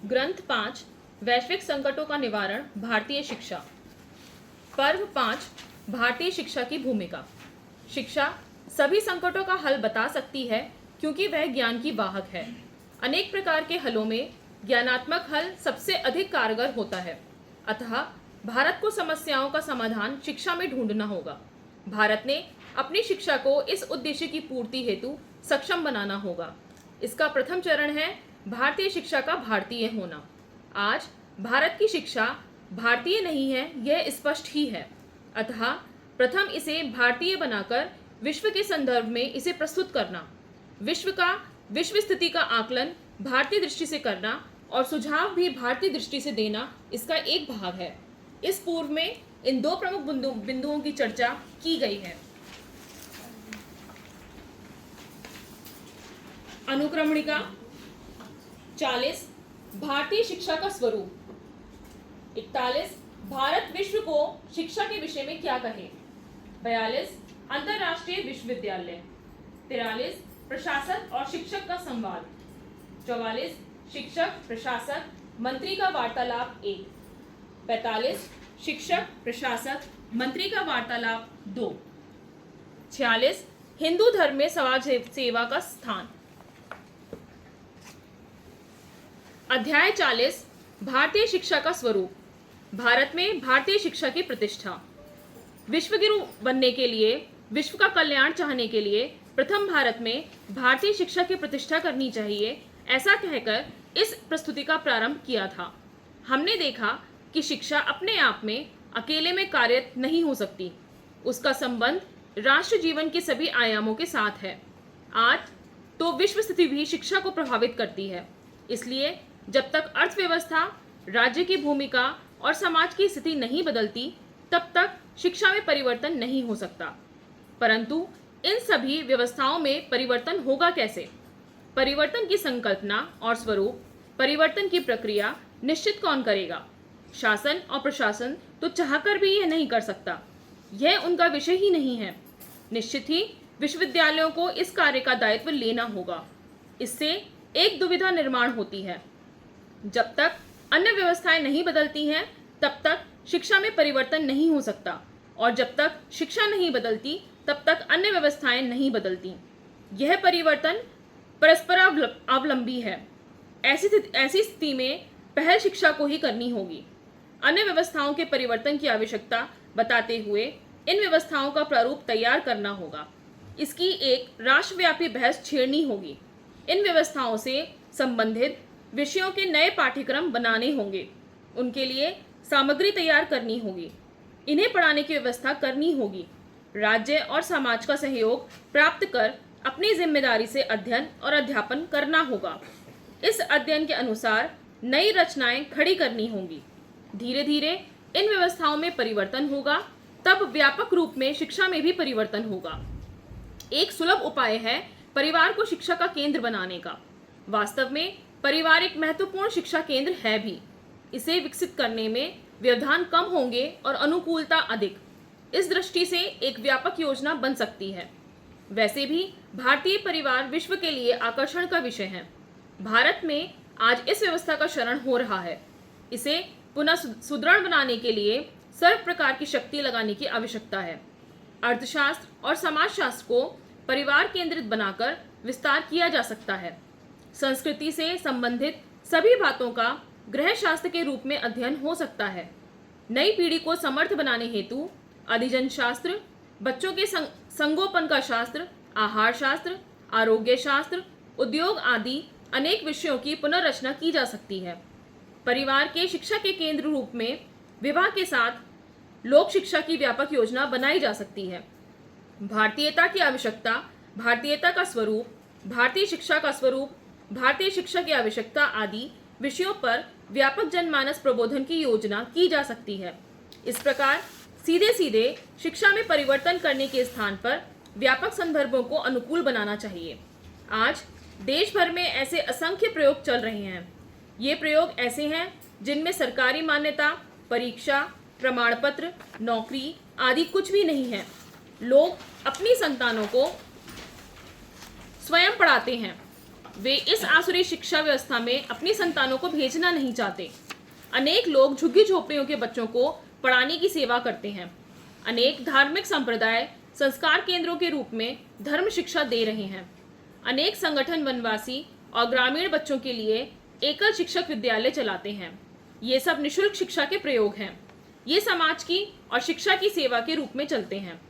ग्रंथ 5 वैश्विक संकटों का निवारण भारतीय शिक्षा। पर्व 5 भारतीय शिक्षा की भूमिका। शिक्षा सभी संकटों का हल बता सकती है क्योंकि वह ज्ञान की वाहक है। अनेक प्रकार के हलों में ज्ञानात्मक हल सबसे अधिक कारगर होता है। अतः भारत को समस्याओं का समाधान शिक्षा में ढूंढना होगा। भारत ने अपनी शिक्षा को इस उद्देश्य की पूर्ति हेतु सक्षम बनाना होगा। इसका प्रथम चरण है भारतीय शिक्षा का भारतीय होना। आज भारत की शिक्षा भारतीय नहीं है, यह स्पष्ट ही है। अतः प्रथम इसे भारतीय बनाकर विश्व के संदर्भ में इसे प्रस्तुत करना, विश्व स्थिति का आकलन भारतीय दृष्टि से करना और सुझाव भी भारतीय दृष्टि से देना इसका एक भाग है। इस पूर्व में इन दो प्रमुख बिंदुओं की चर्चा की गई है। अनुक्रमणिका 40 भारतीय शिक्षा का स्वरूप। 41 भारत विश्व को शिक्षा के विषय में क्या कहे। 42 अंतरराष्ट्रीय विश्वविद्यालय। 43 प्रशासक और शिक्षक का संवाद। 44 शिक्षक प्रशासक मंत्री का वार्तालाप 1। 45 शिक्षक प्रशासक मंत्री का वार्तालाप 2। 46 हिंदू धर्म में समाज सेवा का स्थान। अध्याय 40 भारतीय शिक्षा का स्वरूप। भारत में भारतीय शिक्षा की प्रतिष्ठा। विश्वगुरु बनने के लिए, विश्व का कल्याण चाहने के लिए प्रथम भारत में भारतीय शिक्षा की प्रतिष्ठा करनी चाहिए, ऐसा कहकर इस प्रस्तुति का प्रारंभ किया था। हमने देखा कि शिक्षा अपने आप में अकेले में कार्यरत नहीं हो सकती। उसका संबंध राष्ट्र जीवन के सभी आयामों के साथ है। आज तो विश्व स्थिति भी शिक्षा को प्रभावित करती है। इसलिए जब तक अर्थव्यवस्था, राज्य की भूमिका और समाज की स्थिति नहीं बदलती, तब तक शिक्षा में परिवर्तन नहीं हो सकता। परंतु इन सभी व्यवस्थाओं में परिवर्तन होगा कैसे? परिवर्तन की संकल्पना और स्वरूप, परिवर्तन की प्रक्रिया निश्चित कौन करेगा? शासन और प्रशासन तो चाहकर भी यह नहीं कर सकता। यह उनका विषय ही नहीं है। निश्चित ही विश्वविद्यालयों को इस कार्य का दायित्व लेना होगा। इससे एक दुविधा निर्माण होती है। जब तक अन्य व्यवस्थाएं नहीं बदलती हैं, तब तक शिक्षा में परिवर्तन नहीं हो सकता, और जब तक शिक्षा नहीं बदलती, तब तक अन्य व्यवस्थाएं नहीं बदलती। यह परिवर्तन परस्पर अवलंबी है। ऐसी स्थिति में पहल शिक्षा को ही करनी होगी। अन्य व्यवस्थाओं के परिवर्तन की आवश्यकता बताते हुए इन व्यवस्थाओं का प्रारूप तैयार करना होगा। इसकी एक राष्ट्रव्यापी बहस छेड़नी होगी। इन व्यवस्थाओं से संबंधित विषयों के नए पाठ्यक्रम बनाने होंगे। उनके लिए सामग्री तैयार करनी होगी। इन्हें पढ़ाने की व्यवस्था करनी होगी। राज्य और समाज का सहयोग प्राप्त कर अपनी जिम्मेदारी से अध्ययन और अध्यापन करना होगा। इस अध्ययन के अनुसार नई रचनाएं खड़ी करनी होंगी। धीरे धीरे इन व्यवस्थाओं में परिवर्तन होगा, तब व्यापक रूप में शिक्षा में भी परिवर्तन होगा। एक सुलभ उपाय है परिवार को शिक्षा का केंद्र बनाने का। वास्तव में परिवार एक महत्वपूर्ण शिक्षा केंद्र है भी। इसे विकसित करने में व्यवधान कम होंगे और अनुकूलता अधिक। इस दृष्टि से एक व्यापक योजना बन सकती है। वैसे भी भारतीय परिवार विश्व के लिए आकर्षण का विषय है। भारत में आज इस व्यवस्था का क्षरण हो रहा है। इसे पुनः सुदृढ़ बनाने के लिए सर्व प्रकार की शक्ति लगाने की आवश्यकता है। अर्थशास्त्र और समाजशास्त्र को परिवार केंद्रित बनाकर विस्तार किया जा सकता है। संस्कृति से संबंधित सभी बातों का गृह शास्त्र के रूप में अध्ययन हो सकता है। नई पीढ़ी को समर्थ बनाने हेतु अधिजन शास्त्र, बच्चों के संगोपन का शास्त्र, आहार शास्त्र, आरोग्य शास्त्र, उद्योग आदि अनेक विषयों की पुनर्रचना की जा सकती है। परिवार के शिक्षा के केंद्र रूप में विवाह के साथ लोक शिक्षा की व्यापक योजना बनाई जा सकती है। भारतीयता की आवश्यकता, भारतीयता का स्वरूप, भारतीय शिक्षा का स्वरूप, भारतीय शिक्षा की आवश्यकता आदि विषयों पर व्यापक जनमानस प्रबोधन की योजना की जा सकती है। इस प्रकार सीधे सीधे शिक्षा में परिवर्तन करने के स्थान पर व्यापक संदर्भों को अनुकूल बनाना चाहिए। आज देश भर में ऐसे असंख्य प्रयोग चल रहे हैं। ये प्रयोग ऐसे हैं जिनमें सरकारी मान्यता, परीक्षा, प्रमाण पत्र, नौकरी आदि कुछ भी नहीं है। लोग अपनी संतानों को स्वयं पढ़ाते हैं। वे इस आसुरी शिक्षा व्यवस्था में अपनी संतानों को भेजना नहीं चाहते। अनेक लोग झुग्गी झोपड़ियों के बच्चों को पढ़ाने की सेवा करते हैं। अनेक धार्मिक संप्रदाय संस्कार केंद्रों के रूप में धर्म शिक्षा दे रहे हैं। अनेक संगठन वनवासी और ग्रामीण बच्चों के लिए एकल शिक्षक विद्यालय चलाते हैं। ये सब निःशुल्क शिक्षा के प्रयोग हैं। ये समाज की और शिक्षा की सेवा के रूप में चलते हैं।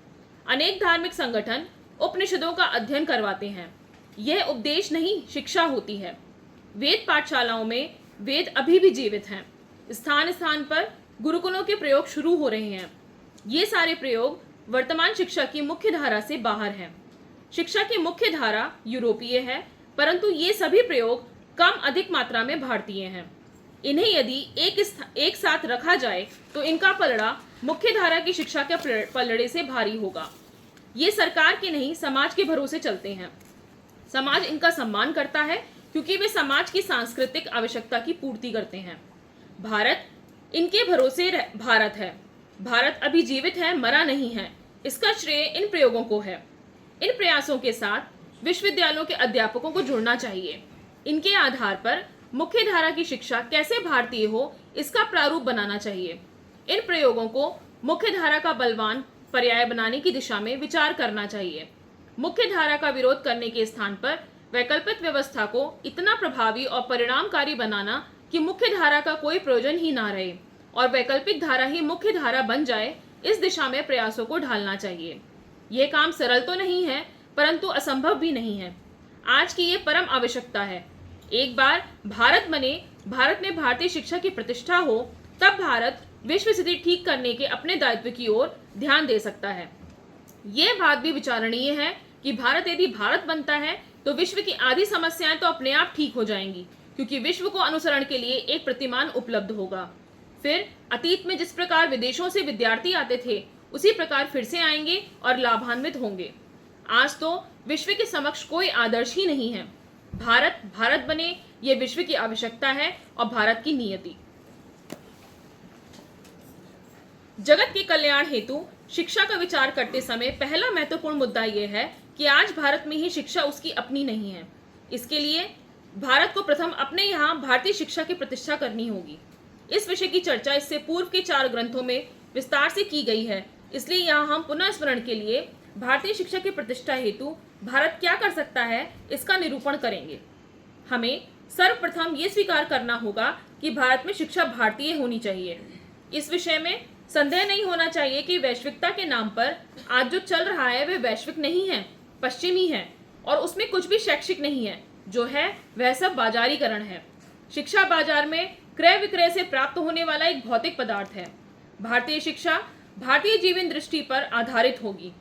अनेक धार्मिक संगठन उपनिषदों का अध्ययन करवाते हैं। यह उपदेश नहीं, शिक्षा होती है। वेद पाठशालाओं में वेद अभी भी जीवित हैं। स्थान स्थान पर गुरुकुलों के प्रयोग शुरू हो रहे हैं। ये सारे प्रयोग वर्तमान शिक्षा की मुख्य धारा से बाहर हैं। शिक्षा की मुख्य धारा यूरोपीय है, परंतु ये सभी प्रयोग कम अधिक मात्रा में भारतीय हैं। इन्हें यदि एक साथ रखा जाए तो इनका पलड़ा मुख्य धारा की शिक्षा के पलड़े से भारी होगा। ये सरकार के नहीं, समाज के भरोसे चलते हैं। समाज इनका सम्मान करता है क्योंकि वे समाज की सांस्कृतिक आवश्यकता की पूर्ति करते हैं। भारत इनके भरोसे भारत है। भारत अभी जीवित है, मरा नहीं है। इसका श्रेय इन प्रयोगों को है। इन प्रयासों के साथ विश्वविद्यालयों के अध्यापकों को जुड़ना चाहिए। इनके आधार पर मुख्य धारा की शिक्षा कैसे भारतीय हो, इसका प्रारूप बनाना चाहिए। इन प्रयोगों को मुख्य धारा का बलवान पर्याय बनाने की दिशा में विचार करना चाहिए। मुख्य धारा का विरोध करने के स्थान पर वैकल्पिक व्यवस्था को इतना प्रभावी और परिणामकारी बनाना कि मुख्य धारा का कोई प्रयोजन ही ना रहे और वैकल्पिक धारा ही मुख्य धारा बन जाए, इस दिशा में प्रयासों को ढालना चाहिए। यह काम सरल तो नहीं है, परंतु असंभव भी नहीं है। आज की ये परम आवश्यकता है। एक बार भारत बने, भारत में भारतीय शिक्षा की प्रतिष्ठा हो, तब भारत विश्व स्थिति ठीक करने के अपने दायित्व की ओर ध्यान दे सकता है। ये बात भी विचारणीय है कि भारत यदि भारत बनता है तो विश्व की आधी समस्याएं तो अपने आप ठीक हो जाएंगी, क्योंकि विश्व को अनुसरण के लिए एक प्रतिमान उपलब्ध होगा। फिर अतीत में जिस प्रकार विदेशों से विद्यार्थी आते थे, उसी प्रकार फिर से आएंगे और लाभान्वित होंगे। आज तो विश्व के समक्ष कोई आदर्श ही नहीं है। भारत भारत बने, ये विश्व की आवश्यकता है और भारत की नियति। जगत के कल्याण हेतु शिक्षा का विचार करते समय पहला महत्वपूर्ण मुद्दा यह है कि आज भारत में ही शिक्षा उसकी अपनी नहीं है। इसके लिए भारत को प्रथम अपने यहाँ भारतीय शिक्षा की प्रतिष्ठा करनी होगी। इस विषय की चर्चा इससे पूर्व के 4 ग्रंथों में विस्तार से की गई है, इसलिए यहाँ हम पुनः स्मरण के लिए भारतीय शिक्षा की प्रतिष्ठा हेतु भारत क्या कर सकता है, इसका निरूपण करेंगे। हमें सर्वप्रथम ये स्वीकार करना होगा कि भारत में शिक्षा भारतीय होनी चाहिए। इस विषय में संदेह नहीं होना चाहिए कि वैश्विकता के नाम पर आज जो चल रहा है वह वैश्विक नहीं है, पश्चिमी है, और उसमें कुछ भी शैक्षिक नहीं है। जो है वह सब बाजारीकरण है। शिक्षा बाजार में क्रय विक्रय से प्राप्त होने वाला एक भौतिक पदार्थ है। भारतीय शिक्षा भारतीय जीवन दृष्टि पर आधारित होगी।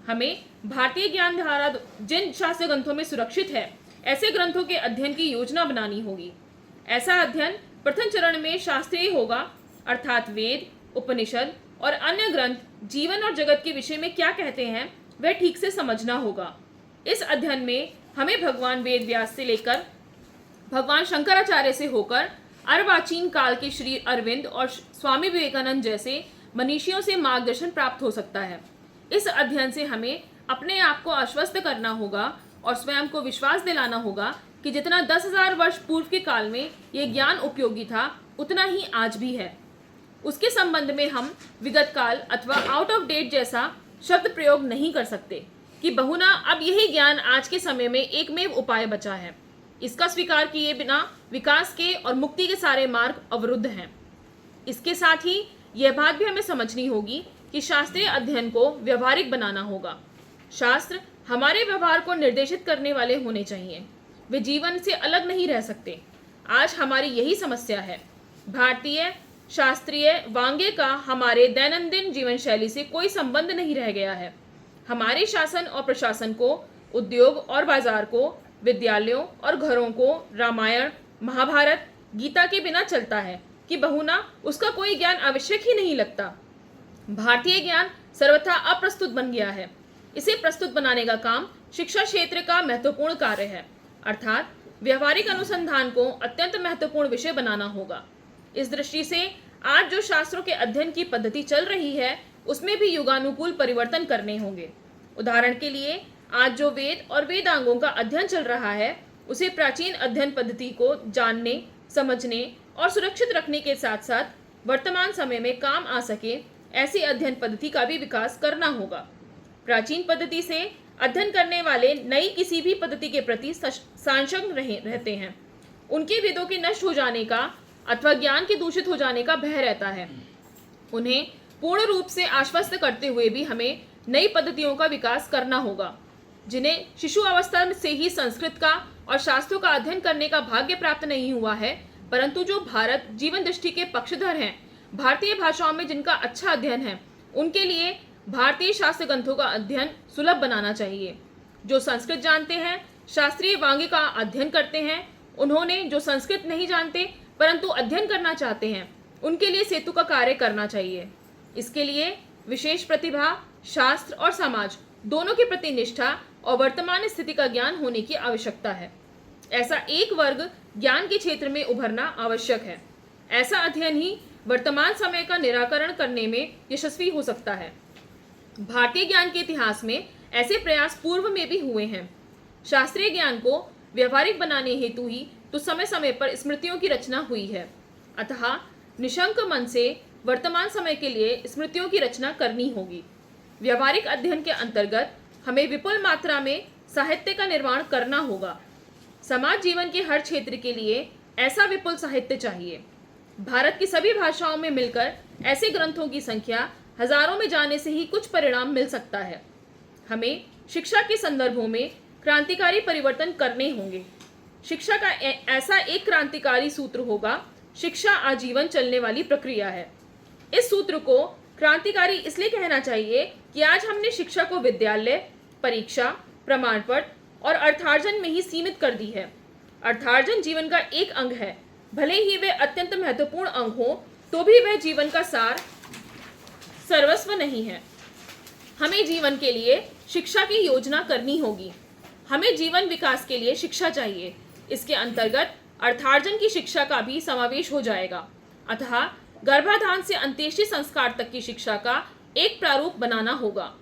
हमें भारतीय ज्ञान धारा जिन शास्त्र ग्रंथों में सुरक्षित है, ऐसे ग्रंथों के अध्ययन की योजना बनानी होगी। ऐसा अध्ययन प्रथम चरण में शास्त्रीय होगा, अर्थात वेद, उपनिषद और अन्य ग्रंथ जीवन और जगत के विषय में क्या कहते हैं वह ठीक से समझना होगा। इस अध्ययन में हमें भगवान वेद व्यास से लेकर भगवान शंकराचार्य से होकर अर्वाचीन काल के श्री अरविंद और स्वामी विवेकानंद जैसे मनीषियों से मार्गदर्शन प्राप्त हो सकता है। इस अध्ययन से हमें अपने आप को आश्वस्त करना होगा और स्वयं को विश्वास दिलाना होगा कि जितना 10,000 वर्ष पूर्व के काल में ये ज्ञान उपयोगी था, उतना ही आज भी है। उसके संबंध में हम विगत काल अथवा आउट ऑफ डेट जैसा शब्द प्रयोग नहीं कर सकते कि बहुना अब यही ज्ञान आज के समय में एकमेव उपाय बचा है। इसका स्वीकार किए बिना विकास के और मुक्ति के सारे मार्ग अवरुद्ध हैं। इसके साथ ही यह बात भी हमें समझनी होगी कि शास्त्रीय अध्ययन को व्यवहारिक बनाना होगा। शास्त्र हमारे व्यवहार को निर्देशित करने वाले होने चाहिए, वे जीवन से अलग नहीं रह सकते। आज हमारी यही समस्या है। भारतीय शास्त्रीय वांगे का हमारे दैनंदिन जीवन शैली से कोई संबंध नहीं रह गया है। हमारे शासन और प्रशासन को, उद्योग और बाजार को, विद्यालयों और घरों को रामायण, महाभारत, गीता के बिना चलता है कि बहुना उसका कोई ज्ञान आवश्यक ही नहीं लगता। भारतीय ज्ञान सर्वथा अप्रस्तुत बन गया है। इसे प्रस्तुत बनाने का काम शिक्षा क्षेत्र का महत्वपूर्ण कार्य है, अर्थात व्यवहारिक अनुसंधान को अत्यंत महत्वपूर्ण विषय बनाना होगा। इस दृष्टि से आज जो शास्त्रों के अध्ययन की पद्धति चल रही है, उसमें भी युगानुकूल परिवर्तन करने होंगे। उदाहरण के लिए आज जो वेद और वेदांगों का अध्ययन चल रहा है, उसे प्राचीन अध्ययन पद्धति को जानने, समझने और सुरक्षित रखने के साथ साथ वर्तमान समय में काम आ सके ऐसी अध्ययन पद्धति का भी विकास करना होगा। प्राचीन पद्धति से अध्ययन करने वाले नई किसी भी पद्धति के प्रति साशंक रहते हैं। उनके वेदों के नष्ट हो जाने का अथवा ज्ञान के दूषित हो जाने का भय रहता है। उन्हें पूर्ण रूप से आश्वस्त करते हुए भी हमें नई पद्धतियों का विकास करना होगा, जिन्हें शिशु अवस्था से ही संस्कृत का और शास्त्रों का अध्ययन करने का भाग्य प्राप्त नहीं हुआ है, परंतु जो भारत जीवन दृष्टि के पक्षधर हैं, भारतीय भाषाओं में जिनका अच्छा अध्ययन है, उनके लिए भारतीय शास्त्र ग्रंथों का अध्ययन सुलभ बनाना चाहिए। जो संस्कृत जानते हैं, शास्त्रीय वांग्य का अध्ययन करते हैं, उन्होंने जो संस्कृत नहीं जानते परंतु अध्ययन करना चाहते हैं, उनके लिए सेतु का कार्य करना चाहिए। इसके लिए विशेष प्रतिभा, शास्त्र और समाज दोनों के प्रति निष्ठा और वर्तमान स्थिति का ज्ञान होने की आवश्यकता है। ऐसा एक वर्ग ज्ञान के क्षेत्र में उभरना आवश्यक है। ऐसा अध्ययन ही वर्तमान समय का निराकरण करने में यशस्वी हो सकता है। भारतीय ज्ञान के इतिहास में ऐसे प्रयास पूर्व में भी हुए हैं। शास्त्रीय ज्ञान को व्यवहारिक बनाने हेतु ही तो समय समय पर स्मृतियों की रचना हुई है। अतः निशंक मन से वर्तमान समय के लिए स्मृतियों की रचना करनी होगी। व्यवहारिक अध्ययन के अंतर्गत हमें विपुल मात्रा में साहित्य का निर्माण करना होगा। समाज जीवन के हर क्षेत्र के लिए ऐसा विपुल साहित्य चाहिए। भारत की सभी भाषाओं में मिलकर ऐसे ग्रंथों की संख्या हजारों में जाने से ही कुछ परिणाम मिल सकता है। हमें शिक्षा के संदर्भों में क्रांतिकारी परिवर्तन करने होंगे। शिक्षा का ऐसा एक क्रांतिकारी सूत्र होगा, शिक्षा आजीवन चलने वाली प्रक्रिया है। इस सूत्र को क्रांतिकारी इसलिए कहना चाहिए कि आज हमने शिक्षा को विद्यालय, परीक्षा, प्रमाण पत्र और अर्थार्जन में ही सीमित कर दी है। अर्थार्जन जीवन का एक अंग है, भले ही वह अत्यंत महत्वपूर्ण अंग हो, तो भी वह जीवन का सार सर्वस्व नहीं है। हमें जीवन के लिए शिक्षा की योजना करनी होगी। हमें जीवन विकास के लिए शिक्षा चाहिए। इसके अंतर्गत अर्थार्जन की शिक्षा का भी समावेश हो जाएगा। अतः गर्भाधान से अंत्येष्टि संस्कार तक की शिक्षा का एक प्रारूप बनाना होगा।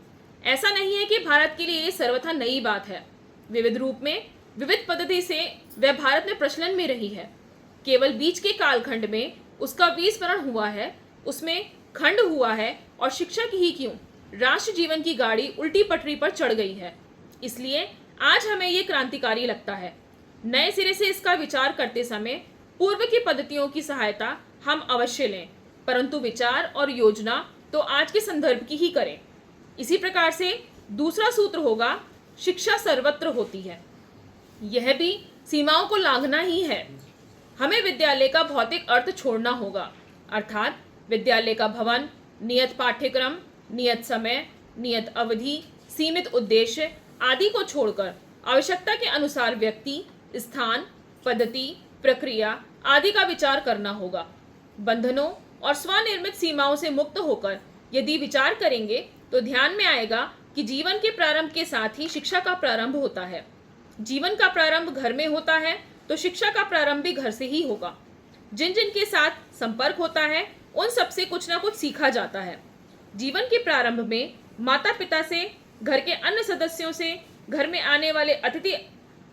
ऐसा नहीं है कि भारत के लिए ये सर्वथा नई बात है। विविध रूप में, विविध पद्धति से वह भारत में प्रचलन में रही है। केवल बीच के कालखंड में उसका विस्मरण हुआ है, उसमें खंड हुआ है और शिक्षा की ही क्यों, राष्ट्र जीवन की गाड़ी उल्टी पटरी पर चढ़ गई है। इसलिए आज हमें ये क्रांतिकारी लगता है। नए सिरे से इसका विचार करते समय पूर्व की पद्धतियों की सहायता हम अवश्य लें, परंतु विचार और योजना तो आज के संदर्भ की ही करें। इसी प्रकार से दूसरा सूत्र होगा, शिक्षा सर्वत्र होती है। यह भी सीमाओं को लांघना ही है। हमें विद्यालय का भौतिक अर्थ छोड़ना होगा, अर्थात विद्यालय का भवन, नियत पाठ्यक्रम, नियत समय, नियत अवधि, सीमित उद्देश्य आदि को छोड़कर आवश्यकता के अनुसार व्यक्ति, स्थान, पद्धति, प्रक्रिया आदि का विचार करना होगा। बंधनों और स्वनिर्मित सीमाओं से मुक्त होकर यदि विचार करेंगे तो ध्यान में आएगा कि जीवन के प्रारंभ के साथ ही शिक्षा का प्रारंभ होता है। जीवन का प्रारंभ घर में होता है तो शिक्षा का प्रारंभ भी घर से ही होगा। जिन जिन के साथ संपर्क होता है उन सबसे कुछ ना कुछ सीखा जाता है। जीवन के प्रारंभ में माता पिता से, घर के अन्य सदस्यों से, घर में आने वाले अतिथि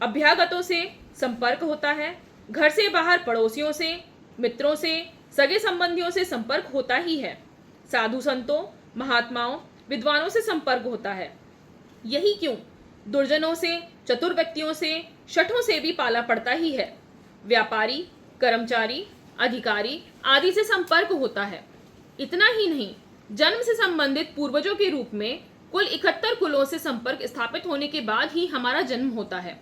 अभ्यागतों से संपर्क होता है। घर से बाहर पड़ोसियों से, मित्रों से, सगे संबंधियों से संपर्क होता ही है। साधु संतों, महात्माओं, विद्वानों से संपर्क होता है। यही क्यों दुर्जनों से, चतुर व्यक्तियों से, शठों से भी पाला पड़ता ही है। व्यापारी, कर्मचारी, अधिकारी आदि से संपर्क होता है। इतना ही नहीं, जन्म से संबंधित पूर्वजों के रूप में कुल 71 कुलों से संपर्क स्थापित होने के बाद ही हमारा जन्म होता है।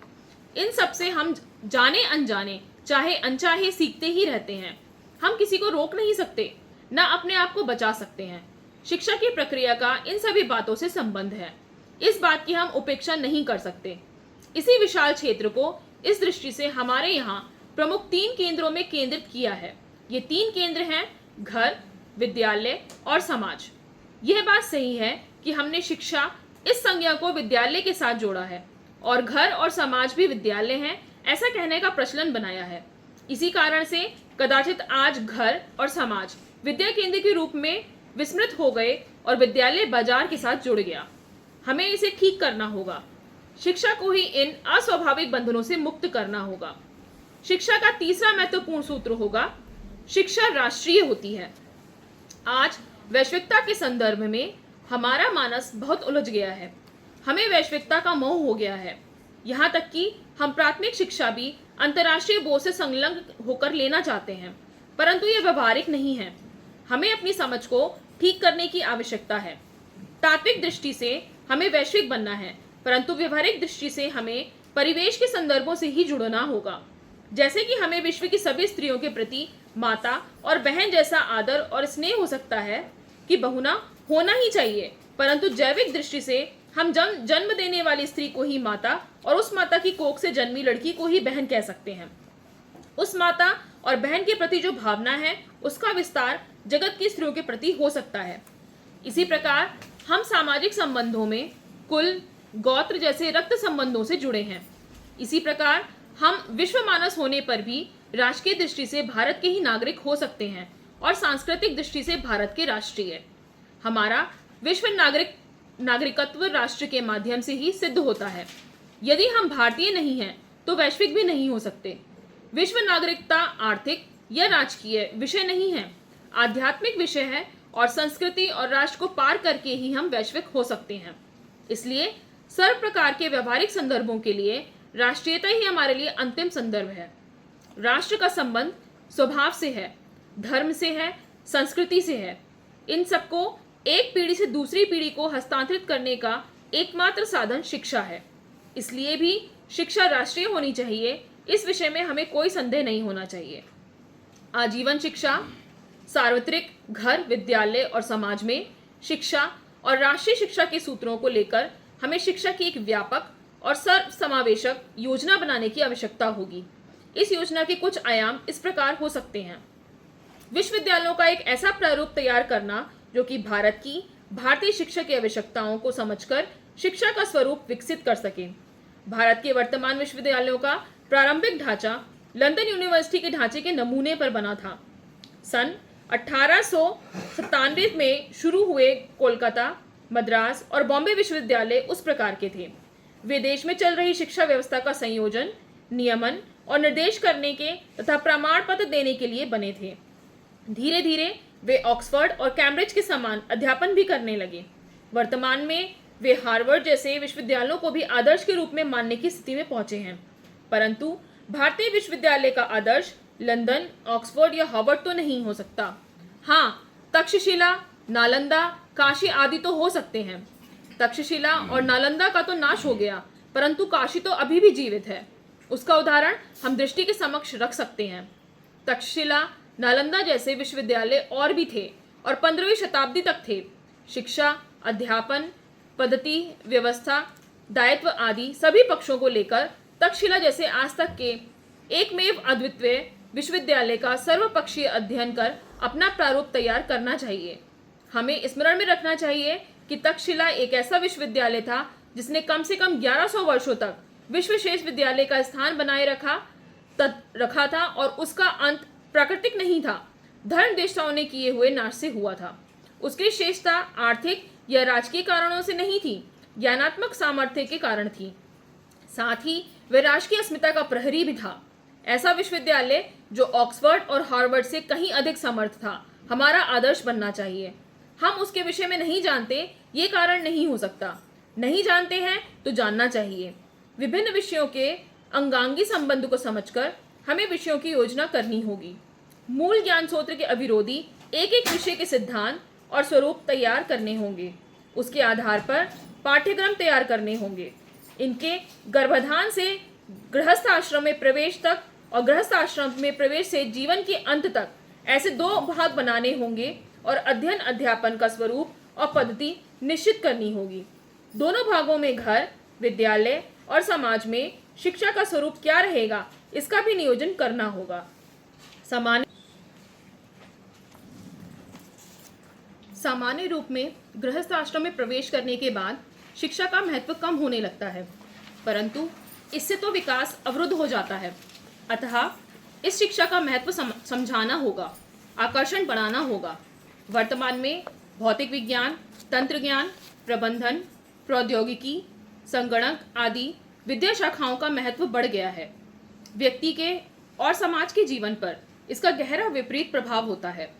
इन सब से हम जाने अनजाने, चाहे अनचाहे सीखते ही रहते हैं। हम किसी को रोक नहीं सकते, ना अपने आप को बचा सकते हैं। शिक्षा की प्रक्रिया का इन सभी बातों से संबंध है। इस बात की हम उपेक्षा नहीं कर सकते। इसी विशाल क्षेत्र को इस दृष्टि से हमारे यहाँ प्रमुख 3 केंद्रों में केंद्रित किया है। ये 3 केंद्र हैं, घर, विद्यालय और समाज। यह बात सही है कि हमने शिक्षा इस संज्ञा को विद्यालय के साथ जोड़ा है और घर और समाज भी विद्यालय हैं, ऐसा कहने का प्रचलन बनाया है। इसी कारण से कदाचित आज घर और समाज विद्या केंद्र के रूप में विस्मृत हो गए और विद्यालय बाजार के साथ जुड़ गया। हमें इसे ठीक करना होगा। शिक्षा को ही इन अस्वाभाविक बंधनों से मुक्त करना होगा। शिक्षा का तीसरा महत्वपूर्ण सूत्र होगा, शिक्षा राष्ट्रीय होती है। आज वैश्विकता के संदर्भ में हमारा मानस बहुत उलझ गया है। हमें वैश्विकता का मोह हो गया है। यहाँ तक कि हम प्राथमिक शिक्षा भी अंतर्राष्ट्रीय बोझ से संलग्न होकर लेना चाहते हैं, परंतु यह व्यवहारिक नहीं है। हमें अपनी समझ को ठीक करने की आवश्यकता है। तात्विक दृष्टि से हमें वैश्विक बनना है, परंतु व्यवहारिक दृष्टि से हमें परिवेश के संदर्भों से ही जुड़ना होगा। जैसे कि हमें विश्व की सभी स्त्रियों के प्रति माता और बहन जैसा आदर और स्नेह हो सकता है कि बहुना होना ही चाहिए, परंतु जैविक दृष्टि से हम जन्म देने वाली स्त्री को ही माता और उस माता की कोख से जन्मी लड़की को ही बहन कह सकते हैं। उस माता और बहन के प्रति जो भावना है उसका विस्तार जगत की स्त्रियों के प्रति हो सकता है। इसी प्रकार हम सामाजिक संबंधों में कुल, गोत्र जैसे रक्त संबंधों से जुड़े हैं। इसी प्रकार हम विश्व मानस होने पर भी राष्ट्रीय दृष्टि से भारत के ही नागरिक हो सकते हैं और सांस्कृतिक दृष्टि से भारत के राष्ट्रीय। हमारा विश्व नागरिकत्व राष्ट्र के माध्यम से ही सिद्ध होता है। यदि हम भारतीय नहीं हैं तो वैश्विक भी नहीं हो सकते। विश्व नागरिकता आर्थिक या राजकीय विषय नहीं है, आध्यात्मिक विषय है और संस्कृति और राष्ट्र को पार करके ही हम वैश्विक हो सकते हैं। इसलिए सर्व प्रकार के व्यवहारिक संदर्भों के लिए राष्ट्रीयता ही हमारे लिए अंतिम संदर्भ है। राष्ट्र का संबंध स्वभाव से है, धर्म से है, संस्कृति से है। इन सबको एक पीढ़ी से दूसरी पीढ़ी को हस्तांतरित करने का एकमात्र साधन शिक्षा है। इसलिए भी शिक्षा राष्ट्रीय होनी चाहिए, इस विषय में हमें कोई संदेह नहीं होना चाहिए। आजीवन शिक्षा, सार्वत्रिक घर, विद्यालय और समाज में शिक्षा और राष्ट्रीय शिक्षा के सूत्रों को लेकर हमें शिक्षा की एक व्यापक और सर्व समावेशक योजना बनाने की आवश्यकता होगी। इस योजना के कुछ आयाम इस प्रकार हो सकते हैं। विश्वविद्यालयों का एक ऐसा प्रारूप तैयार करना जो कि भारत की भारतीय शिक्षा की आवश्यकताओं को समझकर शिक्षा का स्वरूप विकसित कर सके। भारत के वर्तमान विश्वविद्यालयों का प्रारंभिक ढांचा लंदन यूनिवर्सिटी के ढांचे के नमूने पर बना था। सन 1897 में शुरू हुए कोलकाता, मद्रास और बॉम्बे विश्वविद्यालय उस प्रकार के थे। वे देश में चल रही शिक्षा व्यवस्था का संयोजन, नियमन और निर्देश करने के तथा प्रमाण पत्र देने के लिए बने थे। धीरे धीरे वे ऑक्सफोर्ड और कैम्ब्रिज के समान अध्यापन भी करने लगे। वर्तमान में वे हार्वर्ड जैसे विश्वविद्यालयों को भी आदर्श के रूप में मानने की स्थिति में पहुंचे हैं, परंतु भारतीय विश्वविद्यालय का आदर्श लंदन, ऑक्सफोर्ड या हार्वर्ड तो नहीं हो सकता। हाँ, तक्षशिला, नालंदा, काशी आदि तो हो सकते हैं। तक्षशिला और नालंदा का तो नाश हो गया, परंतु काशी तो अभी भी जीवित है। उसका उदाहरण हम दृष्टि के समक्ष रख सकते हैं। तक्षशिला, नालंदा जैसे विश्वविद्यालय और भी थे और 15वीं शताब्दी तक थे। शिक्षा, अध्यापन, पद्धति, व्यवस्था, दायित्व आदि सभी पक्षों को लेकर तक्षशिला जैसे आज तक के एकमेव अद्वितीय विश्वविद्यालय का सर्वपक्षीय अध्ययन कर अपना प्रारूप तैयार करना चाहिए। हमें स्मरण में रखना चाहिए कि तक्षशिला एक ऐसा विश्वविद्यालय था जिसने कम से कम 1100 वर्षों तक विश्व श्रेष्ठ विद्यालय का स्थान बनाए रखा था और उसका अंत प्राकृतिक नहीं था, धर्म देवताओं ने किए हुए नाश से हुआ था। उसकी श्रेष्ठता आर्थिक या राजकीय कारणों से नहीं थी, ज्ञानात्मक सामर्थ्य के कारण थी। साथ ही वह राष्ट्र की अस्मिता का प्रहरी भी था। ऐसा विश्वविद्यालय जो ऑक्सफोर्ड और हार्वर्ड से कहीं अधिक समर्थ था, हमारा आदर्श बनना चाहिए। हम उसके विषय में नहीं जानते, ये कारण नहीं हो सकता। नहीं जानते हैं तो जानना चाहिए। विभिन्न विषयों के अंगांगी संबंध को समझकर हमें विषयों की योजना करनी होगी। मूल ज्ञान सूत्र के अविरोधी एक एक विषय के सिद्धांत और स्वरूप तैयार करने होंगे। उसके आधार पर पाठ्यक्रम तैयार करने होंगे। इनके गर्भाधान से गृहस्थ आश्रम में प्रवेश तक और गृहस्थ आश्रम में प्रवेश से जीवन के अंत तक ऐसे 2 भाग बनाने होंगे और अध्ययन अध्यापन का स्वरूप और पद्धति निश्चित करनी होगी। दोनों भागों में घर, विद्यालय और समाज में शिक्षा का स्वरूप क्या रहेगा, इसका भी नियोजन करना होगा। सामान्य रूप में गृहस्थ आश्रम में प्रवेश करने के बाद शिक्षा का महत्व कम होने लगता है, परंतु इससे तो विकास अवरुद्ध हो जाता है। अतः इस शिक्षा का महत्व समझाना होगा, आकर्षण बढ़ाना होगा। वर्तमान में भौतिक विज्ञान, तंत्र ज्ञान, प्रबंधन, प्रौद्योगिकी, संगणक आदि विद्या शाखाओं का महत्व बढ़ गया है। व्यक्ति के और समाज के जीवन पर इसका गहरा विपरीत प्रभाव होता है।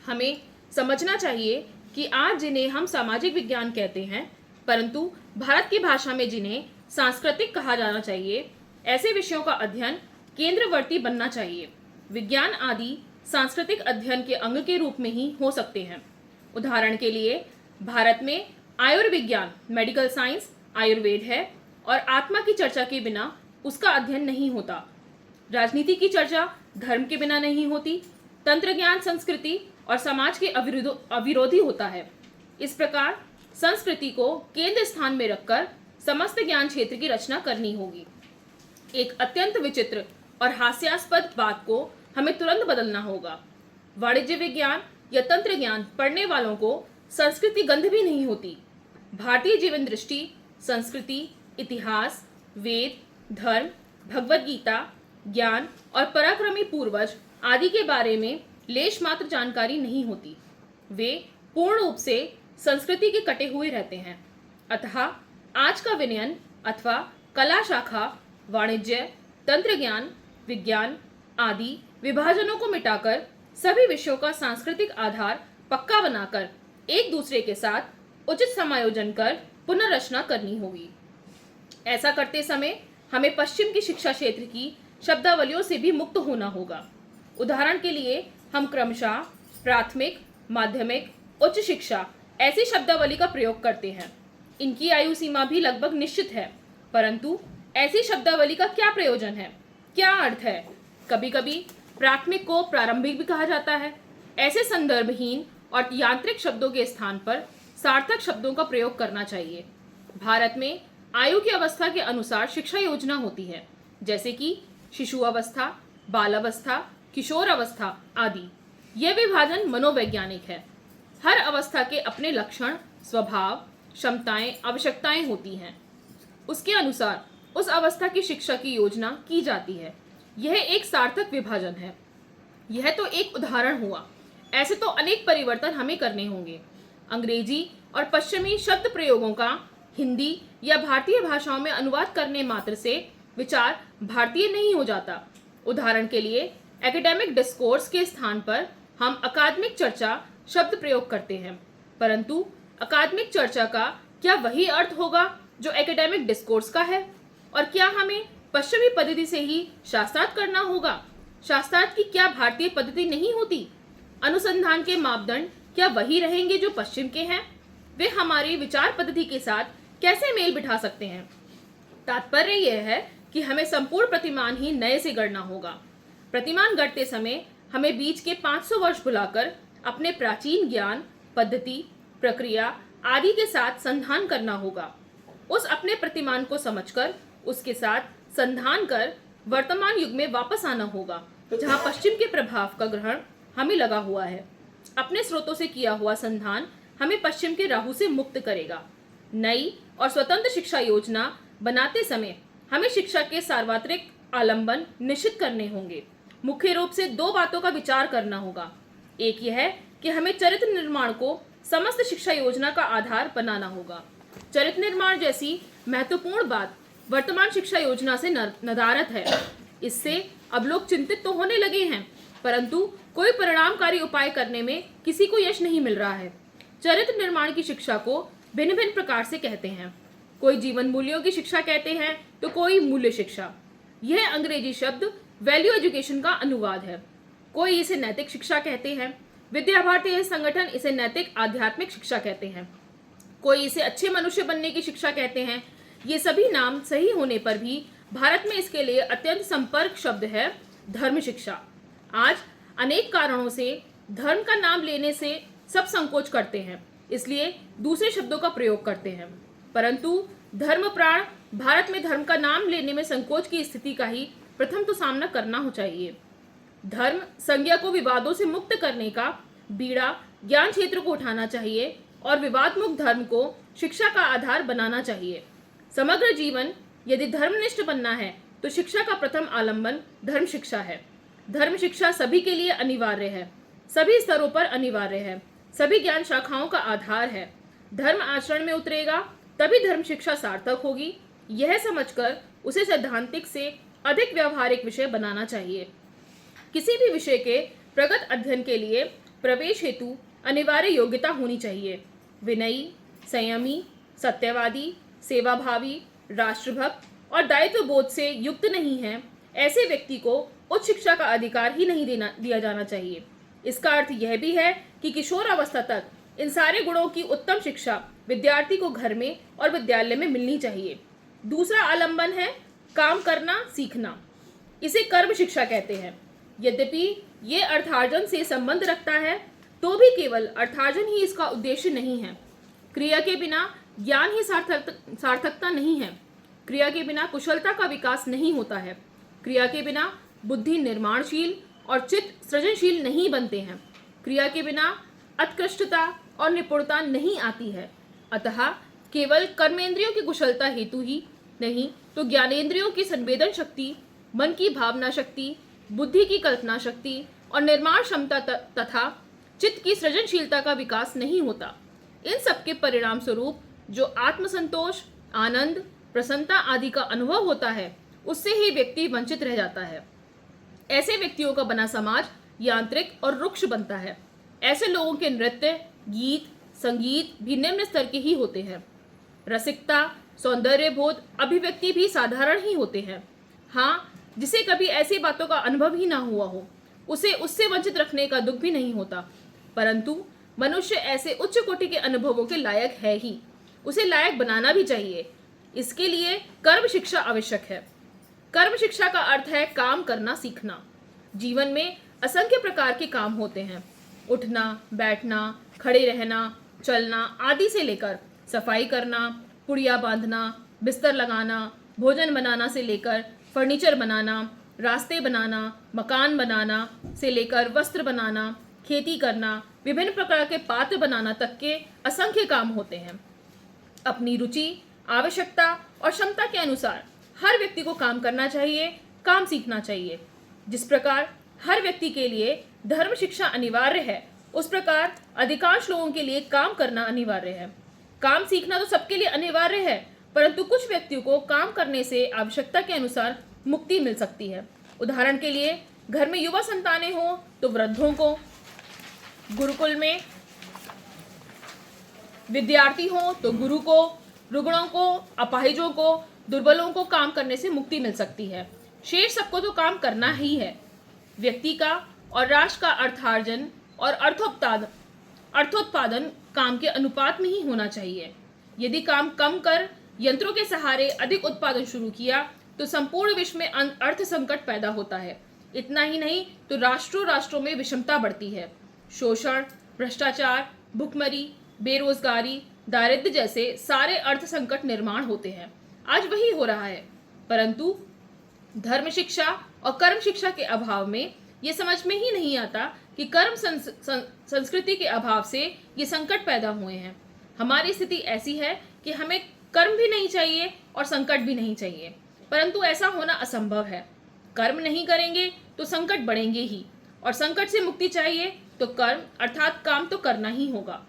हमें समझना चाहिए कि आज जिन्हें हम सामाजिक विज्ञान कहते हैं, परंतु भारत की भाषा में जिन्हें सांस्कृतिक कहा जाना चाहिए, ऐसे विषयों का अध्ययन केंद्रवर्ती बनना चाहिए। विज्ञान आदि सांस्कृतिक अध्ययन के अंग के रूप में ही हो सकते हैं। उदाहरण के लिए भारत में आयुर्विज्ञान मेडिकल साइंस आयुर्वेद है और आत्मा की चर्चा के बिना उसका अध्ययन नहीं होता। राजनीति की चर्चा धर्म के बिना नहीं होती। तंत्र ज्ञान संस्कृति और समाज के अविरोधी होता है। इस प्रकार संस्कृति को केंद्र स्थान में रखकर समस्त ज्ञान क्षेत्र की रचना करनी होगी। एक अत्यंत विचित्र और हास्यास्पद बात को हमें तुरंत बदलना होगा। वाणिज्य विज्ञान या तंत्र ज्ञान पढ़ने वालों को संस्कृति गंध भी नहीं होती। भारतीय जीवन दृष्टि, संस्कृति, इतिहास, वेद, धर्म, भगवद गीता, ज्ञान और पराक्रमी पूर्वज आदि के बारे में लेश मात्र जानकारी नहीं होती। वे पूर्ण रूप से संस्कृति के कटे हुए रहते हैं। अतः आज का विनयन अथवा कला शाखा वाणिज्य, तंत्र ज्ञान, विज्ञान आदि विभाजनों को मिटाकर सभी विषयों का सांस्कृतिक आधार पक्का बनाकर एक दूसरे के साथ उचित समायोजन कर पुनर्रचना करनी होगी। ऐसा करते समय हमें पश्चिम की शिक्षा क्षेत्र की शब्दावलियों से भी मुक्त होना होगा। उदाहरण के लिए हम क्रमशः प्राथमिक, माध्यमिक, उच्च शिक्षा ऐसी शब्दावली का प्रयोग करते हैं। इनकी आयु सीमा भी लगभग निश्चित है, परंतु ऐसी शब्दावली का क्या प्रयोजन है, क्या अर्थ है? कभी कभी प्राथमिक को प्रारंभिक भी कहा जाता है। ऐसे संदर्भहीन और यांत्रिक शब्दों के स्थान पर सार्थक शब्दों का प्रयोग करना चाहिए। भारत में आयु की अवस्था के अनुसार शिक्षा योजना होती है, जैसे कि शिशु अवस्था, बाल अवस्था, किशोर अवस्था आदि। यह विभाजन मनोवैज्ञानिक है। हर अवस्था के अपने लक्षण, स्वभाव, क्षमताएं, आवश्यकताएं होती हैं। उसके अनुसार उस अवस्था की शिक्षा की योजना की जाती है। यह एक सार्थक विभाजन है। यह तो एक उदाहरण हुआ। ऐसे तो अनेक परिवर्तन हमें करने होंगे। अंग्रेजी और पश्चिमी शब्द प्रयोगों का हिंदी या भारतीय भाषाओं में अनुवाद करने मात्र से विचार भारतीय नहीं हो जाता। उदाहरण के लिए एकेडमिक डिस्कोर्स के स्थान पर हम अकादमिक चर्चा शब्द प्रयोग करते हैं, परंतु अकादमिक चर्चा का क्या वही अर्थ होगा जो एकेडमिक डिस्कोर्स का है? और क्या हमें पश्चिमी पद्धति से ही शास्त्रार्थ करना होगा? शास्त्रार्थ की क्या भारतीय पद्धति नहीं होती? अनुसंधान के मापदंड क्या वही रहेंगे जो पश्चिम के हैं? वे हमारी विचार पद्धति के साथ कैसे मेल बिठा सकते हैं? तात्पर्य यह है कि हमें संपूर्ण प्रतिमान ही नए से गढ़ना होगा। प्रतिमान गढ़ते समय हमें बीच के 500 वर्ष भुलाकर अपने प्राचीन ज्ञान, पद्धति, प्रक्रिया आदि के साथ संधान करना होगा। उस अपने प्रतिमान को समझकर उसके साथ संधान कर वर्तमान युग में वापस आना होगा, जहाँ पश्चिम के प्रभाव का ग्रहण हमें लगा हुआ है। अपने स्रोतों से किया हुआ संधान हमें पश्चिम के राहु से मुक्त करेगा। नई और स्वतंत्र शिक्षा योजना बनाते समय हमें शिक्षा के सार्वत्रिक आलंबन निश्चित करने होंगे। मुख्य रूप से 2 बातों का विचार करना होगा। एक यह है कि हमें चरित्र निर्माण को समस्त शिक्षा योजना का आधार बनाना होगा। चरित्र निर्माण जैसी महत्वपूर्ण बात वर्तमान शिक्षा योजना से नदारद है। इससे अब लोग चिंतित तो होने लगे हैं, परंतु कोई परिणामकारी उपाय करने में किसी को यश नहीं मिल रहा है। चरित्र निर्माण की शिक्षा को भिन्न भिन्न प्रकार से कहते हैं। कोई जीवन मूल्यों की शिक्षा कहते हैं तो कोई मूल्य शिक्षा। यह अंग्रेजी शब्द वैल्यू एजुकेशन का अनुवाद है। कोई इसे नैतिक शिक्षा कहते हैं। विद्या भारती संगठन इसे नैतिक आध्यात्मिक शिक्षा कहते हैं। कोई इसे अच्छे मनुष्य बनने की शिक्षा कहते हैं। ये सभी नाम सही होने पर भी भारत में इसके लिए अत्यंत संपर्क शब्द है धर्म शिक्षा। आज अनेक कारणों से धर्म का नाम लेने से सब संकोच करते हैं, इसलिए दूसरे शब्दों का प्रयोग करते हैं। परंतु धर्म प्राण भारत में धर्म का नाम लेने में संकोच की स्थिति का ही प्रथम तो सामना करना हो चाहिए। धर्म संज्ञा को विवादों से मुक्त करने का बीड़ा ज्ञान क्षेत्र को उठाना चाहिए और विवाद मुक्त धर्म को शिक्षा का आधार बनाना चाहिए। समग्र जीवन यदि धर्मनिष्ठ बनना है तो शिक्षा का प्रथम आलंबन धर्म शिक्षा है। धर्म शिक्षा सभी के लिए अनिवार्य है, सभी स्तरों पर अनिवार्य है, सभी ज्ञान शाखाओं का आधार है। धर्म आचरण में उतरेगा तभी धर्म शिक्षा सार्थक होगी। यह समझकर उसे सैद्धांतिक से अधिक व्यवहारिक विषय बनाना चाहिए। किसी भी विषय के प्रगत अध्ययन के लिए प्रवेश हेतु अनिवार्य योग्यता होनी चाहिए। विनयी, संयमी, सत्यवादी, सेवाभावी, राष्ट्रभक्त और दायित्व बोध से युक्त नहीं है, ऐसे व्यक्ति को उच्च शिक्षा का अधिकार ही नहीं दिया जाना चाहिए। इसका अर्थ यह भी है कि किशोर अवस्था तक इन सारे गुणों की उत्तम शिक्षा विद्यार्थी को घर में और विद्यालय में मिलनी चाहिए। दूसरा आलंबन है काम करना सीखना। इसे कर्म शिक्षा कहते हैं। यद्यपि ये अर्थार्जन से संबंध रखता है, तो भी केवल अर्थार्जन ही इसका उद्देश्य नहीं है। क्रिया के बिना ज्ञान ही सार्थकता नहीं है। क्रिया के बिना कुशलता का विकास नहीं होता है। क्रिया के बिना बुद्धि निर्माणशील और चित्त सृजनशील नहीं बनते हैं। क्रिया के बिना उत्कृष्टता और निपुणता नहीं आती है। अतः केवल कर्मेंद्रियों की कुशलता हेतु ही नहीं, तो ज्ञानेंद्रियों की संवेदन शक्ति, मन की भावना शक्ति, बुद्धि की कल्पना शक्ति और निर्माण क्षमता तथा चित्त की सृजनशीलता का विकास नहीं होता। इन सब के परिणाम स्वरूप जो आत्मसंतोष, आनंद, प्रसन्नता आदि का अनुभव होता है, उससे ही व्यक्ति वंचित रह जाता है। ऐसे व्यक्तियों का बना समाज यांत्रिक और रुक्ष बनता है। ऐसे लोगों के नृत्य, गीत, संगीत भी निम्न स्तर के ही होते हैं। रसिकता, सौंदर्य बोध, अभिव्यक्ति भी साधारण ही होते हैं। हाँ, जिसे कभी ऐसी बातों का अनुभव ही ना हुआ हो, उसे उससे वंचित रखने का दुख भी नहीं होता। परंतु मनुष्य ऐसे उच्च कोटि के अनुभवों के लायक है ही, उसे लायक बनाना भी चाहिए। इसके लिए कर्म शिक्षा आवश्यक है। कर्म शिक्षा का अर्थ है काम करना सीखना। जीवन में असंख्य प्रकार के काम होते हैं। उठना, बैठना, खड़े रहना, चलना आदि से लेकर सफाई करना, पुड़िया बांधना, बिस्तर लगाना, भोजन बनाना से लेकर फर्नीचर बनाना, रास्ते बनाना, मकान बनाना से लेकर वस्त्र बनाना, खेती करना, विभिन्न प्रकार के पात्र बनाना तक के असंख्य काम होते हैं। अपनी रुचि, आवश्यकता और क्षमता के अनुसार हर व्यक्ति को काम करना चाहिए, काम सीखना चाहिए। जिस प्रकार हर व्यक्ति के लिए धर्म शिक्षा अनिवार्य है, उस प्रकार अधिकांश लोगों के लिए काम करना अनिवार्य है। काम सीखना तो सबके लिए अनिवार्य है, परंतु कुछ व्यक्तियों को काम करने से आवश्यकता के अनुसार मुक्ति मिल सकती है। उदाहरण के लिए घर में युवा संतानें हों तो वृद्धों को, गुरुकुल में विद्यार्थी हों तो गुरु को, रुग्णों को, अपाहिजों को, दुर्बलों को काम करने से मुक्ति मिल सकती है। शेष सबको तो काम करना ही है। व्यक्ति का और राष्ट्र का अर्थार्जन और अर्थोत्पादन काम के अनुपात में ही होना चाहिए। यदि काम कम कर यंत्रों के सहारे अधिक उत्पादन शुरू किया तो संपूर्ण विश्व में अर्थ संकट पैदा होता है। इतना ही नहीं तो राष्ट्रों में विषमता बढ़ती है। शोषण, भ्रष्टाचार, भुखमरी, बेरोजगारी, दारिद्र्य जैसे सारे अर्थ संकट निर्माण होते हैं। आज वही हो रहा है। परंतु धर्म शिक्षा और कर्म शिक्षा के अभाव में ये समझ में ही नहीं आता कि कर्म संस्कृति के अभाव से ये संकट पैदा हुए हैं। हमारी स्थिति ऐसी है कि हमें कर्म भी नहीं चाहिए और संकट भी नहीं चाहिए, परंतु ऐसा होना असंभव है। कर्म नहीं करेंगे तो संकट बढ़ेंगे ही, और संकट से मुक्ति चाहिए तो कर्म अर्थात काम तो करना ही होगा।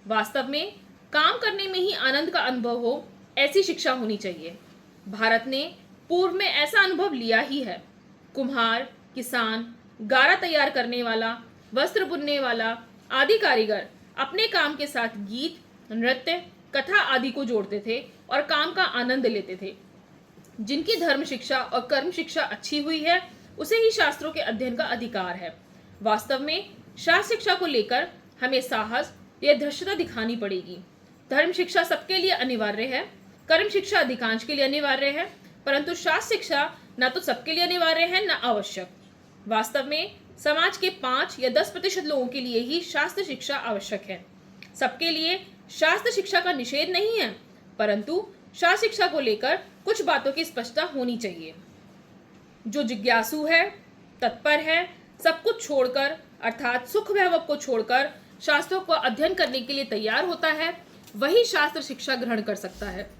वास्तव में काम करने में ही आनंद का अनुभव हो, ऐसी शिक्षा होनी चाहिए। भारत ने पूर्व में ऐसा अनुभव लिया ही है। कुम्हार, किसान, गारा तैयार करने वाला, वस्त्र बुनने वाला आदि कारीगर अपने काम के साथ गीत, नृत्य, कथा आदि को जोड़ते थे और काम का आनंद लेते थे। जिनकी धर्म शिक्षा और कर्म शिक्षा अच्छी हुई है, उसे ही शास्त्रों के अध्ययन का अधिकार है। वास्तव में शास्त्र शिक्षा को लेकर हमें साहस या धृष्टता दिखानी पड़ेगी। धर्म शिक्षा सबके लिए अनिवार्य है, कर्म शिक्षा अधिकांश के लिए अनिवार्य है, परंतु शास्त्र शिक्षा न तो सबके लिए अनिवार्य है न आवश्यक। वास्तव में समाज के 5 या 10% लोगों के लिए ही शास्त्र शिक्षा आवश्यक है। सबके लिए शास्त्र शिक्षा का निषेध नहीं है, परंतु शास्त्र शिक्षा को लेकर कुछ बातों की स्पष्टता होनी चाहिए। जो जिज्ञासु है, तत्पर है, सब कुछ छोड़कर अर्थात सुख वैभव को छोड़कर शास्त्रों को अध्ययन करने के लिए तैयार होता है, वही शास्त्र शिक्षा ग्रहण कर सकता है।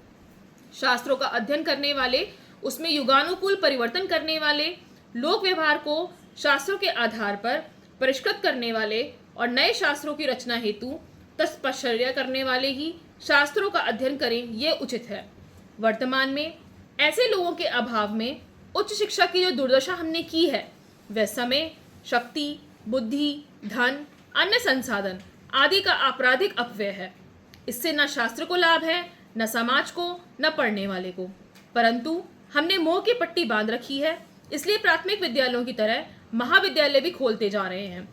शास्त्रों का अध्ययन करने वाले, उसमें युगानुकूल परिवर्तन करने वाले, लोक व्यवहार को शास्त्रों के आधार पर परिष्कृत करने वाले और नए शास्त्रों की रचना हेतु तत्पश्चर्या करने वाले ही शास्त्रों का अध्ययन करें, ये उचित है। वर्तमान में ऐसे लोगों के अभाव में उच्च शिक्षा की जो दुर्दशा हमने की है, वह समय, शक्ति, बुद्धि, धन, अन्य संसाधन आदि का आपराधिक अपव्यय है। इससे न शास्त्र को लाभ है, न समाज को, न पढ़ने वाले को। परंतु हमने मोह की पट्टी बांध रखी है, इसलिए प्राथमिक विद्यालयों की तरह महाविद्यालय भी खोलते जा रहे हैं।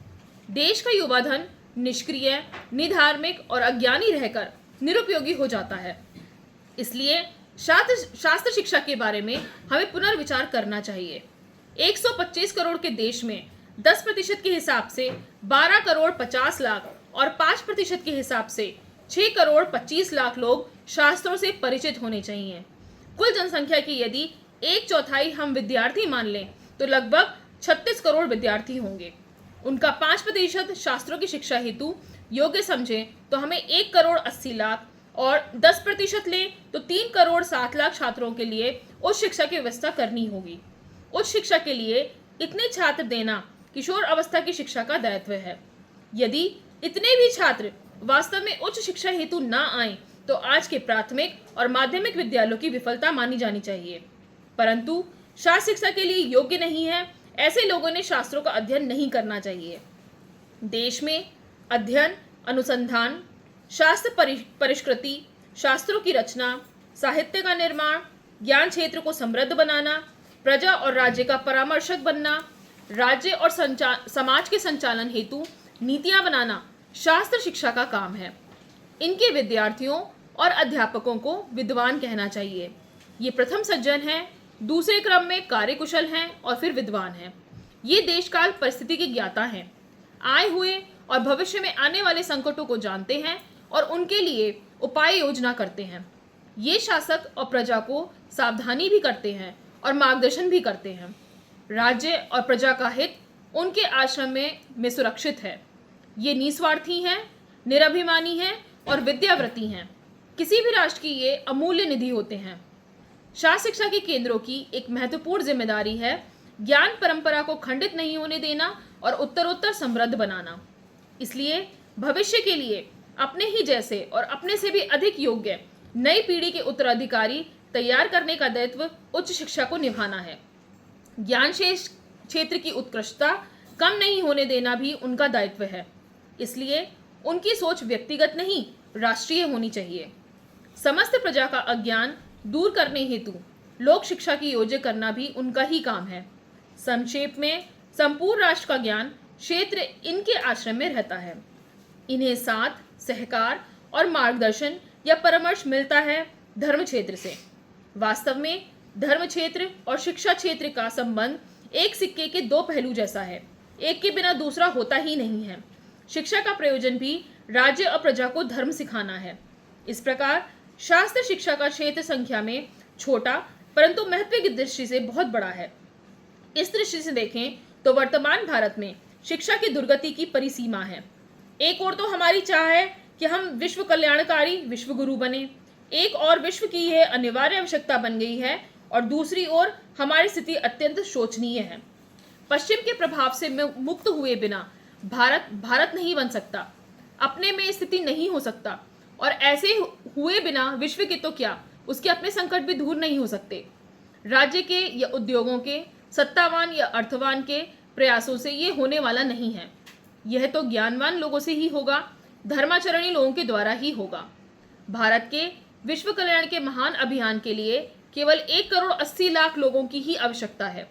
देश का युवा धन निष्क्रिय, निधार्मिक और अज्ञानी रहकर निरुपयोगी हो जाता है। इसलिए शास्त्र शिक्षा के बारे में हमें पुनर्विचार करना चाहिए। 125 करोड़ के देश में 10% के हिसाब से 12 करोड़ 50 लाख और 5% के हिसाब से 6 करोड़ 25 लाख लोग शास्त्रों से परिचित होने चाहिए। कुल जनसंख्या की यदि 1/4 हम विद्यार्थी मान लें तो लगभग 36 करोड़ विद्यार्थी होंगे। उनका 5% शास्त्रों की शिक्षा हेतु योग्य समझें तो हमें 1 करोड़ 80 लाख और 10% लें तो 3 करोड़ 7 लाख छात्रों के लिए उच्च शिक्षा की व्यवस्था करनी होगी। उच्च शिक्षा के लिए इतने छात्र देना किशोर अवस्था की शिक्षा का दायित्व है। यदि इतने भी छात्र वास्तव में उच्च शिक्षा हेतु न आए तो आज के प्राथमिक और माध्यमिक विद्यालयों की विफलता मानी जानी चाहिए। परंतु शास्त्र शिक्षा के लिए योग्य नहीं है, ऐसे लोगों ने शास्त्रों का अध्ययन नहीं करना चाहिए। देश में अध्ययन, अनुसंधान, शास्त्र परिष्कृति, शास्त्रों की रचना, साहित्य का निर्माण, ज्ञान क्षेत्र को समृद्ध बनाना, प्रजा और राज्य का परामर्शक बनना, राज्य और समाज के संचालन हेतु नीतियां बनाना शास्त्र शिक्षा का काम है। इनके विद्यार्थियों और अध्यापकों को विद्वान कहना चाहिए। ये प्रथम सज्जन हैं, दूसरे क्रम में कार्यकुशल हैं और फिर विद्वान हैं। ये देशकाल परिस्थिति के ज्ञाता हैं, आए हुए और भविष्य में आने वाले संकटों को जानते हैं और उनके लिए उपाय योजना करते हैं। ये शासक और प्रजा को सावधानी भी करते हैं और मार्गदर्शन भी करते हैं। राज्य और प्रजा का हित उनके आश्रम में सुरक्षित है। ये निस्वार्थी हैं, निरभिमानी हैं और विद्याव्रती हैं। किसी भी राष्ट्र की ये अमूल्य निधि होते हैं। शास्त्र शिक्षा के केंद्रों की एक महत्वपूर्ण जिम्मेदारी है ज्ञान परंपरा को खंडित नहीं होने देना और उत्तरोत्तर समृद्ध बनाना। इसलिए भविष्य के लिए अपने ही जैसे और अपने से भी अधिक योग्य नई पीढ़ी के उत्तराधिकारी तैयार करने का दायित्व उच्च शिक्षा को निभाना है। ज्ञान क्षेत्र की उत्कृष्टता कम नहीं होने देना भी उनका दायित्व है। इसलिए उनकी सोच व्यक्तिगत नहीं, राष्ट्रीय होनी चाहिए। समस्त प्रजा का अज्ञान दूर करने हेतु लोक शिक्षा की योजना करना भी उनका ही काम है। संक्षेप में संपूर्ण राष्ट्र का ज्ञान क्षेत्र इनके आश्रम में रहता है। इन्हें साथ, सहकार और मार्गदर्शन या परामर्श मिलता है धर्म क्षेत्र से। वास्तव में धर्म क्षेत्र और शिक्षा क्षेत्र का संबंध एक सिक्के के दो पहलू जैसा है, एक के बिना दूसरा होता ही नहीं है। शिक्षा का प्रयोजन भी राज्य और प्रजा को धर्म सिखाना है। इस प्रकार शास्त्र शिक्षा का क्षेत्र संख्या में छोटा परंतु महत्व की दृष्टि से बहुत बड़ा है। इस दृष्टि से देखें तो वर्तमान भारत में शिक्षा की दुर्गति की परिसीमा है। एक ओर तो हमारी चाह है कि हम विश्व कल्याणकारी विश्व गुरु बने, एक और विश्व की यह अनिवार्य आवश्यकता बन गई है और दूसरी ओर हमारी स्थिति अत्यंत शोचनीय है। पश्चिम के प्रभाव से मुक्त हुए बिना भारत नहीं बन सकता, अपने में स्थिति नहीं हो सकता और ऐसे हुए बिना विश्व के तो क्या, उसके अपने संकट भी दूर नहीं हो सकते। राज्य के या उद्योगों के, सत्तावान या अर्थवान के प्रयासों से ये होने वाला नहीं है। यह तो ज्ञानवान लोगों से ही होगा, धर्माचरणी लोगों के द्वारा ही होगा। भारत के विश्व कल्याण के महान अभियान के लिए केवल 1 करोड़ 80 लाख लोगों की ही आवश्यकता है।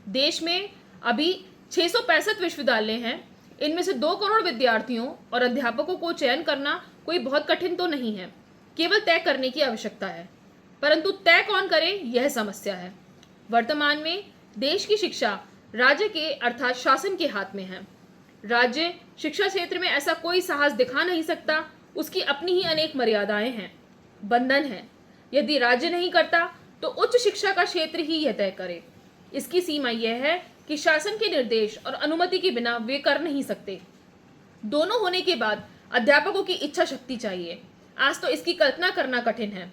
देश में अभी 665 विश्वविद्यालय हैं। इनमें से 2 करोड़ विद्यार्थियों और अध्यापकों को चयन करना कोई बहुत कठिन तो नहीं है, केवल तय करने की आवश्यकता है। परंतु तय कौन करे, यह समस्या है। वर्तमान में देश की शिक्षा राज्य के अर्थात शासन के हाथ में है। राज्य शिक्षा क्षेत्र में ऐसा कोई साहस दिखा नहीं सकता, उसकी अपनी ही अनेक मर्यादाएं हैं, बंधन है। यदि राज्य नहीं करता तो उच्च शिक्षा का क्षेत्र ही यह तय करे। इसकी सीमा यह है कि शासन के निर्देश और अनुमति के बिना वे कर नहीं सकते। दोनों होने के बाद अध्यापकों की इच्छा शक्ति चाहिए। आज तो इसकी कल्पना करना कठिन है।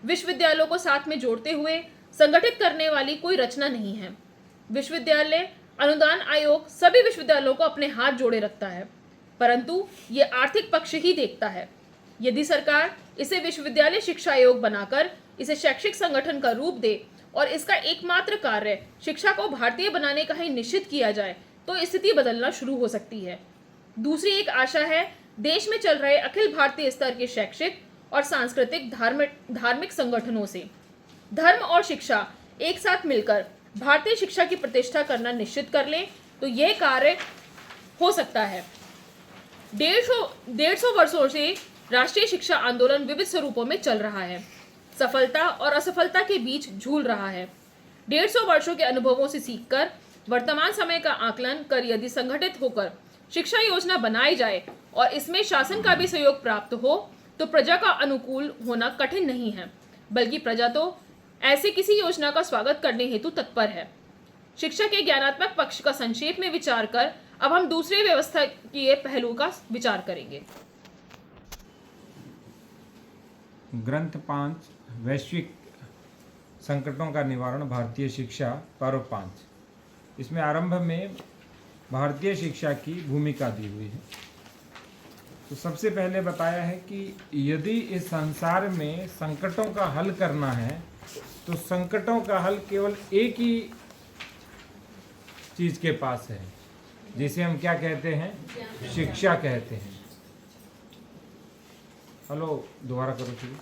विश्वविद्यालयों को साथ में जोड़ते हुए संगठित करने वाली कोई रचना नहीं है। विश्वविद्यालय अनुदान आयोग सभी विश्वविद्यालयों को अपने हाथ जोड़े रखता है, परंतु ये आर्थिक पक्ष ही देखता है। यदि सरकार इसे विश्वविद्यालय शिक्षा आयोग बनाकर इसे शैक्षिक संगठन का रूप दे और इसका एकमात्र कार्य शिक्षा को भारतीय बनाने का ही निश्चित किया जाए तो स्थिति बदलना शुरू हो सकती है। दूसरी एक आशा है देश में चल रहे अखिल भारतीय स्तर के शैक्षिक और सांस्कृतिक धार्मिक संगठनों से धर्म और शिक्षा एक साथ मिलकर भारतीय शिक्षा की प्रतिष्ठा करना निश्चित कर लें तो यह कार्य हो सकता है। 150 वर्षों से राष्ट्रीय शिक्षा आंदोलन विविध स्वरूपों में चल रहा है, सफलता और असफलता के बीच झूल रहा है। 150 वर्षों के अनुभवों से सीखकर वर्तमान समय का आकलन कर यदि संगठित होकर शिक्षा योजना बनाई जाए और इसमें शासन का भी सहयोग प्राप्त हो तो प्रजा का अनुकूल होना कठिन नहीं है, बल्कि प्रजा तो ऐसे किसी योजना का स्वागत करने हेतु तत्पर है। शिक्षा के ज्ञानात्मक पक्ष का संक्षेप में विचार कर अब हम दूसरे व्यवस्थाकीय पहलू का विचार करेंगे। ग्रंथ 5 वैश्विक संकटों का निवारण भारतीय शिक्षा पर्व 5। इसमें आरंभ में भारतीय शिक्षा की भूमिका दी हुई है। तो सबसे पहले बताया है कि यदि इस संसार में संकटों का हल करना है तो संकटों का हल केवल एक ही चीज के पास है, जिसे हम क्या कहते हैं, शिक्षा कहते हैं। हेलो, दोबारा करो चलिए।